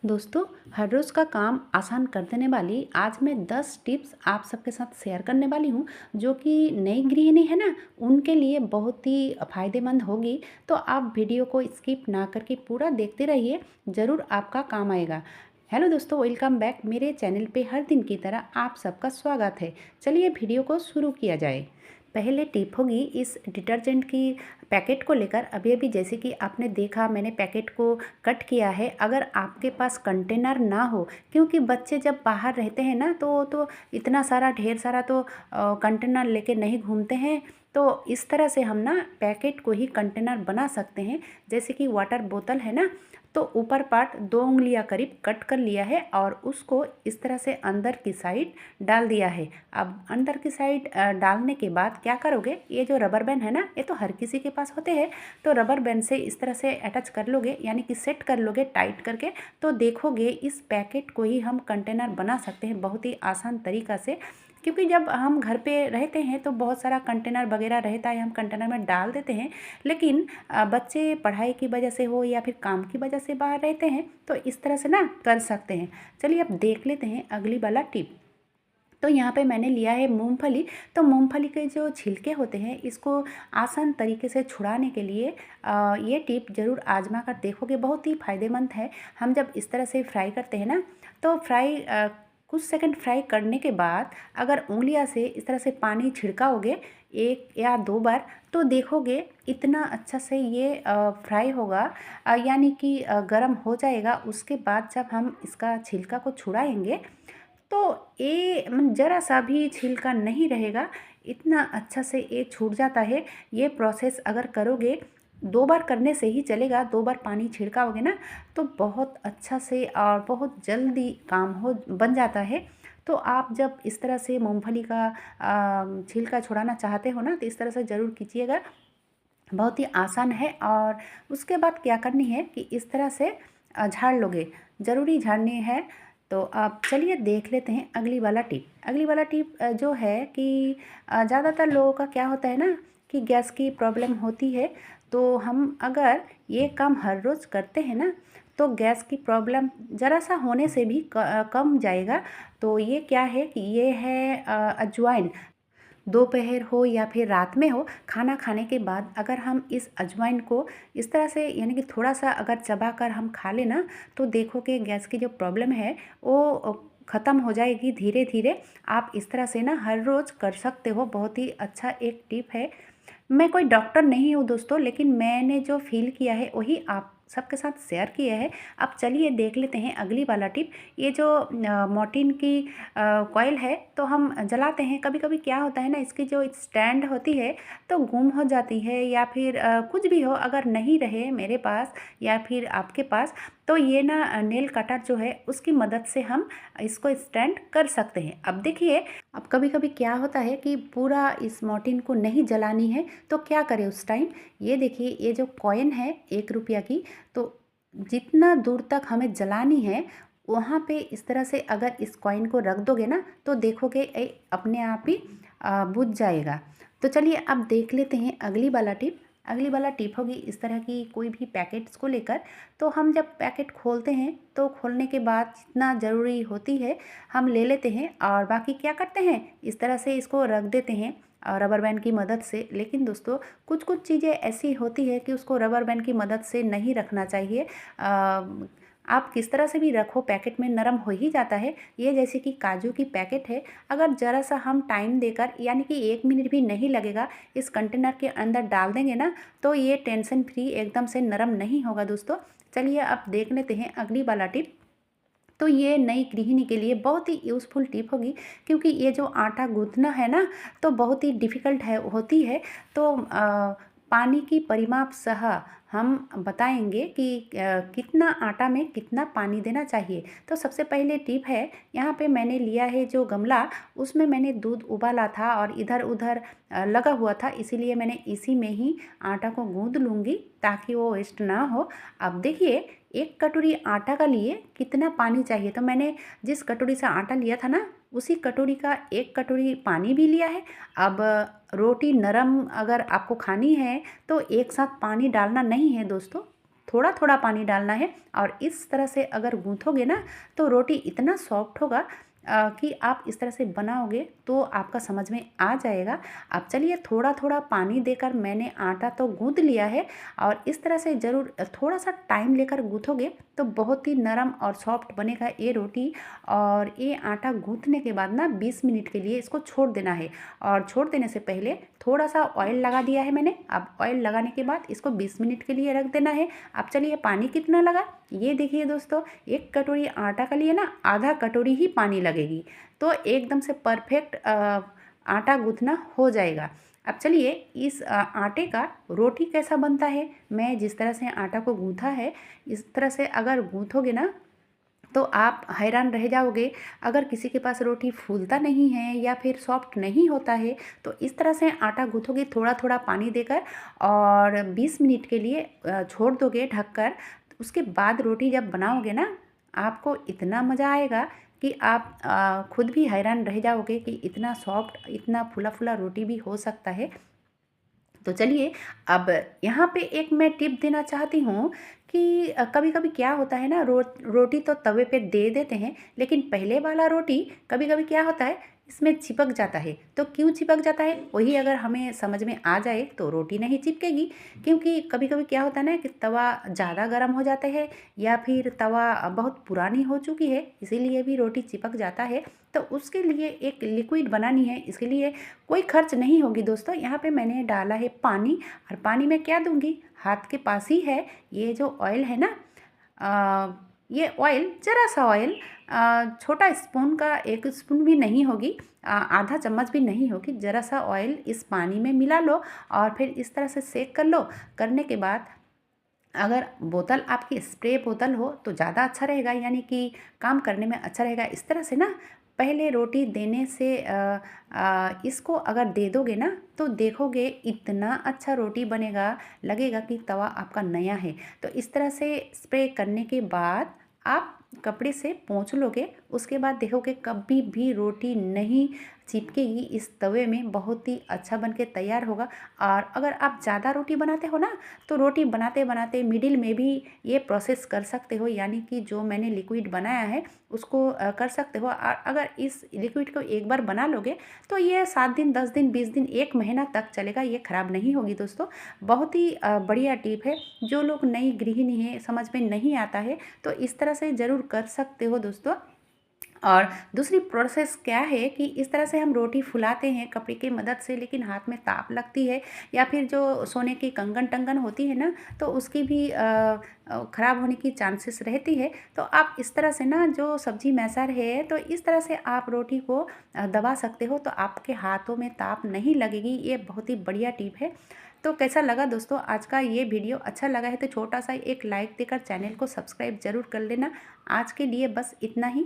दोस्तों, हर रोज़ का काम आसान कर देने वाली आज मैं 10 टिप्स आप सबके साथ शेयर करने वाली हूँ, जो कि नई गृहिणी है ना, उनके लिए बहुत ही फ़ायदेमंद होगी। तो आप वीडियो को स्किप ना करके पूरा देखते रहिए, ज़रूर आपका काम आएगा। हेलो दोस्तों, वेलकम बैक मेरे चैनल पे हर दिन की तरह आप सबका स्वागत है। चलिए वीडियो को शुरू किया जाए। पहले टिप होगी इस डिटर्जेंट की पैकेट को लेकर। अभी अभी जैसे कि आपने देखा, मैंने पैकेट को कट किया है। अगर आपके पास कंटेनर ना हो, क्योंकि बच्चे जब बाहर रहते हैं ना, तो इतना सारा ढेर सारा तो कंटेनर लेके नहीं घूमते हैं। तो इस तरह से हम ना पैकेट को ही कंटेनर बना सकते हैं। जैसे कि वाटर बोतल है ना, तो ऊपर पार्ट 2 उंगलियां करीब कट कर लिया है और उसको इस तरह से अंदर की साइड डाल दिया है। अब अंदर की साइड डालने के बाद क्या करोगे, ये जो रबर बैंड है ना, ये तो हर किसी के पास होते हैं। तो रबर बैंड से इस तरह से अटैच कर लोगे, यानी कि सेट कर लोगे टाइट करके। तो देखोगे इस पैकेट को ही हम कंटेनर बना सकते हैं बहुत ही आसान तरीक़ा से। क्योंकि जब हम घर पे रहते हैं तो बहुत सारा कंटेनर वगैरह रहता है, हम कंटेनर में डाल देते हैं। लेकिन बच्चे पढ़ाई की वजह से हो या फिर काम की वजह से बाहर रहते हैं, तो इस तरह से ना कर सकते हैं। चलिए अब देख लेते हैं अगली वाला टिप। तो यहाँ पे मैंने लिया है मूंगफली। तो मूंगफली के जो छिलके होते हैं, इसको आसान तरीके से छुड़ाने के लिए ये टिप ज़रूर आजमा कर देखोगे, बहुत ही फ़ायदेमंद है। हम जब इस तरह से फ्राई करते हैं ना, तो कुछ सेकंड फ्राई करने के बाद अगर उंगलियां से इस तरह से पानी छिड़काओगे 1 या 2 बार, तो देखोगे इतना अच्छा से ये फ्राई होगा, यानी कि गर्म हो जाएगा। उसके बाद जब हम इसका छिलका को छुड़ाएंगे, तो ये ज़रा सा भी छिलका नहीं रहेगा, इतना अच्छा से ये छूट जाता है। ये प्रोसेस अगर करोगे, 2 बार करने से ही चलेगा। 2 बार पानी छिड़काओगे ना, तो बहुत अच्छा से और बहुत जल्दी काम हो बन जाता है। तो आप जब इस तरह से मूंगफली का छिलका छुड़ाना चाहते हो ना, तो इस तरह से ज़रूर कीजिएगा, बहुत ही आसान है। और उसके बाद क्या करनी है कि इस तरह से झाड़ लोगे, ज़रूरी झाड़नी है। तो आप चलिए देख लेते हैं अगली वाला टिप। अगली वाला टिप जो है कि ज़्यादातर लोगों का क्या होता है ना, कि गैस की प्रॉब्लम होती है। तो हम अगर ये काम हर रोज़ करते हैं ना, तो गैस की प्रॉब्लम ज़रा सा होने से भी कम जाएगा। तो ये क्या है कि ये है अजवाइन। दोपहर हो या फिर रात में हो, खाना खाने के बाद अगर हम इस अजवाइन को इस तरह से, यानी कि थोड़ा सा अगर चबा कर हम खा लेना, तो देखो कि गैस की जो प्रॉब्लम है वो ख़त्म हो जाएगी धीरे धीरे। आप इस तरह से ना हर रोज़ कर सकते हो, बहुत ही अच्छा एक टिप है। मैं कोई डॉक्टर नहीं हूँ दोस्तों, लेकिन मैंने जो फ़ील किया है वही आप सबके साथ शेयर किया है। अब चलिए देख लेते हैं अगली वाला टिप। ये जो मोर्टीन की कॉइल है, तो हम जलाते हैं। कभी कभी क्या होता है ना, इसकी जो स्टैंड होती है तो गुम हो जाती है, या फिर कुछ भी हो, अगर नहीं रहे मेरे पास या फिर आपके पास, तो ये ना नेल कटर जो है उसकी मदद से हम इसको स्टैंड कर सकते हैं। अब देखिए, अब कभी कभी क्या होता है कि पूरा इस मोर्टीन को नहीं जलानी है, तो क्या करें उस टाइम। ये देखिए, ये जो कॉइन है 1 रुपया की, तो जितना दूर तक हमें जलानी है, वहाँ पे इस तरह से अगर इस कॉइन को रख दोगे ना, तो देखोगे ये अपने आप ही बुझ जाएगा। तो चलिए अब देख लेते हैं अगली वाला टिप। अगली वाला टिप होगी इस तरह की कोई भी पैकेट्स को लेकर। तो हम जब पैकेट खोलते हैं, तो खोलने के बाद जितना ज़रूरी होती है हम ले लेते हैं, और बाकी क्या करते हैं, इस तरह से इसको रख देते हैं रबर बैंड की मदद से। लेकिन दोस्तों, कुछ कुछ चीज़ें ऐसी होती है कि उसको रबर बैंड की मदद से नहीं रखना चाहिए। आप किस तरह से भी रखो, पैकेट में नरम हो ही जाता है। ये जैसे कि काजू की पैकेट है, अगर ज़रा सा हम टाइम देकर, यानी कि 1 मिनट भी नहीं लगेगा, इस कंटेनर के अंदर डाल देंगे ना, तो ये टेंशन फ्री एकदम से नरम नहीं होगा दोस्तों। चलिए अब देख लेते हैं अगली वाला टिप। तो ये नई गृहिणी के लिए बहुत ही यूज़फुल टिप होगी, क्योंकि ये जो आटा गूँथना है ना, तो बहुत ही डिफ़िकल्ट है होती है। तो पानी की परिमाप सह हम बताएंगे कि कितना आटा में कितना पानी देना चाहिए। तो सबसे पहले टिप है, यहाँ पे मैंने लिया है जो गमला, उसमें मैंने दूध उबाला था और इधर उधर लगा हुआ था, इसीलिए मैंने इसी में ही आटा को गूँध लूँगी ताकि वो वेस्ट ना हो। अब देखिए, 1 कटोरी आटा का लिए कितना पानी चाहिए, तो मैंने जिस कटोरी से आटा लिया था ना, उसी कटोरी का 1 कटोरी पानी भी लिया है। अब रोटी नरम अगर आपको खानी है, तो एक साथ पानी डालना नहीं है दोस्तों, थोड़ा थोड़ा पानी डालना है और इस तरह से अगर गूँथोगे ना तो रोटी इतना सॉफ्ट होगा कि आप इस तरह से बनाओगे तो आपका समझ में आ जाएगा। अब चलिए थोड़ा थोड़ा पानी देकर मैंने आटा तो गूँथ लिया है और इस तरह से ज़रूर थोड़ा सा टाइम लेकर गूँथोगे तो बहुत ही नरम और सॉफ्ट बनेगा ये रोटी। और ये आटा गूँथने के बाद ना 20 मिनट के लिए इसको छोड़ देना है और छोड़ देने से पहले थोड़ा सा ऑयल लगा दिया है मैंने। अब ऑयल लगाने के बाद इसको 20 मिनट के लिए रख देना है। अब चलिए पानी कितना लगा ये देखिए दोस्तों, 1 कटोरी आटा के लिए ना आधा कटोरी ही पानी लगेगी तो एकदम से परफेक्ट आटा गूँथना हो जाएगा। अब चलिए इस आटे का रोटी कैसा बनता है, मैं जिस तरह से आटा को गूँथा है इस तरह से अगर गूँथोगे ना तो आप हैरान रह जाओगे। अगर किसी के पास रोटी फूलता नहीं है या फिर सॉफ्ट नहीं होता है तो इस तरह से आटा गूँथोगे थोड़ा थोड़ा पानी देकर और 20 मिनट के लिए छोड़ दोगे ढककर। उसके बाद रोटी जब बनाओगे ना आपको इतना मज़ा आएगा कि आप खुद भी हैरान रह जाओगे कि इतना सॉफ्ट इतना फूला फूला रोटी भी हो सकता है। तो चलिए अब यहाँ पे एक मैं टिप देना चाहती हूँ कि कभी कभी क्या होता है ना रोटी तो तवे पे दे देते हैं लेकिन पहले वाला रोटी कभी कभी क्या होता है इसमें चिपक जाता है। तो क्यों चिपक जाता है वही अगर हमें समझ में आ जाए तो रोटी नहीं चिपकेगी। क्योंकि कभी कभी क्या होता है ना कि तवा ज़्यादा गर्म हो जाता है या फिर तवा बहुत पुरानी हो चुकी है इसीलिए भी रोटी चिपक जाता है। तो उसके लिए एक लिक्विड बनानी है, इसके लिए कोई खर्च नहीं होगी दोस्तों। यहाँ पे मैंने डाला है पानी और पानी में क्या दूंगी हाथ के पास ही है ये जो ऑयल है ना ये ऑयल ज़रा सा ऑयल छोटा स्पून का 1 स्पून भी नहीं होगी, आधा चम्मच भी नहीं होगी, ज़रा सा ऑयल इस पानी में मिला लो और फिर इस तरह से सेक कर लो। करने के बाद अगर बोतल आपकी स्प्रे बोतल हो तो ज़्यादा अच्छा रहेगा, यानी कि काम करने में अच्छा रहेगा। इस तरह से ना पहले रोटी देने से इसको अगर दे दोगे ना तो देखोगे इतना अच्छा रोटी बनेगा, लगेगा कि तवा आपका नया है। तो इस तरह से स्प्रे करने के बाद आप कपड़े से पोंछ लोगे, उसके बाद देखोगे कभी भी रोटी नहीं चिपकेगी इस तवे में, बहुत ही अच्छा बन के तैयार होगा। और अगर आप ज़्यादा रोटी बनाते हो ना तो रोटी बनाते बनाते मिडिल में भी ये प्रोसेस कर सकते हो, यानी कि जो मैंने लिक्विड बनाया है उसको कर सकते हो। और अगर इस लिक्विड को एक बार बना लोगे तो ये 7 दिन 10 दिन 20 दिन 1 महीना तक चलेगा, ये ख़राब नहीं होगी दोस्तों। बहुत ही बढ़िया टिप है। जो लोग नई गृहिणी है समझ में नहीं आता है तो इस तरह से ज़रूर कर सकते हो दोस्तों। और दूसरी प्रोसेस क्या है कि इस तरह से हम रोटी फुलाते हैं कपड़े की मदद से, लेकिन हाथ में ताप लगती है या फिर जो सोने की कंगन टंगन होती है ना तो उसकी भी ख़राब होने की चांसेस रहती है। तो आप इस तरह से ना जो सब्जी मैसर है तो इस तरह से आप रोटी को दबा सकते हो तो आपके हाथों में ताप नहीं लगेगी। ये बहुत ही बढ़िया टिप है। तो कैसा लगा दोस्तों आज का ये वीडियो? अच्छा लगा है तो छोटा सा एक लाइक देकर चैनल को सब्सक्राइब जरूर कर लेना। आज के लिए बस इतना ही।